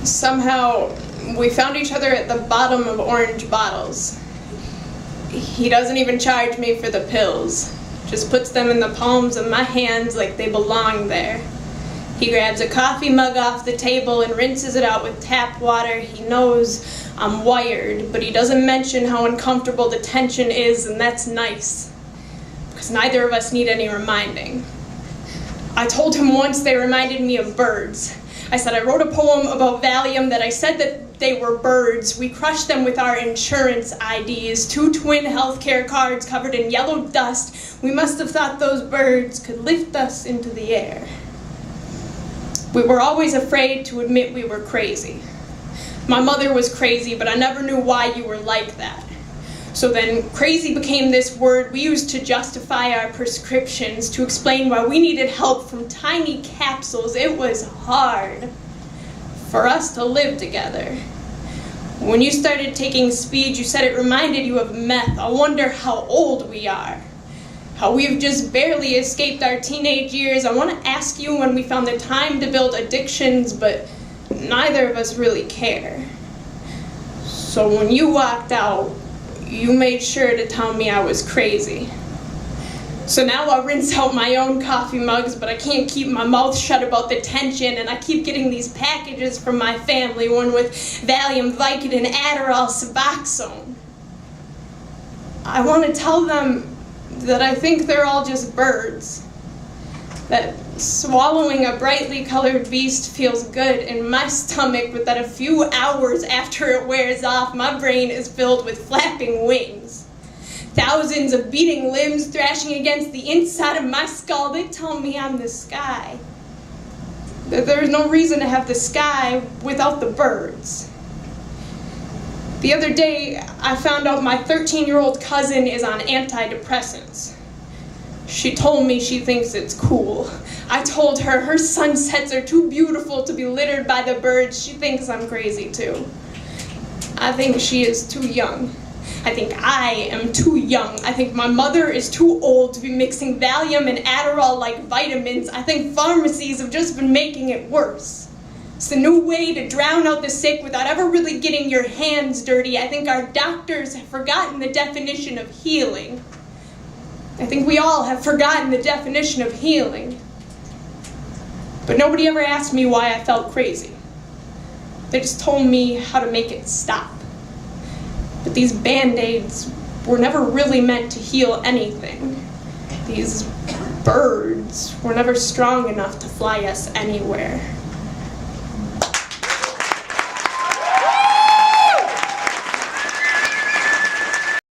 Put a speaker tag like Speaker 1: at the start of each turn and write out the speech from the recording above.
Speaker 1: Somehow, we found each other at the bottom of orange bottles. He doesn't even charge me for the pills, just puts them in the palms of my hands like they belong there. He grabs a coffee mug off the table and rinses it out with tap water. He knows I'm wired, but he doesn't mention how uncomfortable the tension is, and that's nice, because neither of us need any reminding. I told him once they reminded me of birds. I said I wrote a poem about Valium that I said that they were birds. We crushed them with our insurance IDs, 2 twin healthcare cards covered in yellow dust. We must have thought those birds could lift us into the air. We were always afraid to admit we were crazy. My mother was crazy, but I never knew why you were like that. So then crazy became this word we used to justify our prescriptions, to explain why we needed help from tiny capsules. It was hard for us to live together. When you started taking speed, you said it reminded you of meth. I wonder how old we are, how we've just barely escaped our teenage years. I want to ask you when we found the time to build addictions, but neither of us really care. So when you walked out, you made sure to tell me I was crazy. So now I'll rinse out my own coffee mugs, but I can't keep my mouth shut about the tension, and I keep getting these packages from my family, one with Valium, Vicodin, Adderall, Suboxone. I want to tell them that I think they're all just birds, that swallowing a brightly colored beast feels good in my stomach, but that a few hours after it wears off, my brain is filled with flapping wings. Thousands of beating limbs thrashing against the inside of my skull. They tell me I'm the sky, that there's no reason to have the sky without the birds. The other day, I found out my 13-year-old cousin is on antidepressants. She told me she thinks it's cool. I told her her sunsets are too beautiful to be littered by the birds. She thinks I'm crazy too. I think she is too young. I think I am too young. I think my mother is too old to be mixing Valium and Adderall like vitamins. I think pharmacies have just been making it worse. It's the new way to drown out the sick without ever really getting your hands dirty. I think our doctors have forgotten the definition of healing. I think we all have forgotten the definition of healing. But nobody ever asked me why I felt crazy. They just told me how to make it stop. But these Band-Aids were never really meant to heal anything. These birds were never strong enough to fly us anywhere.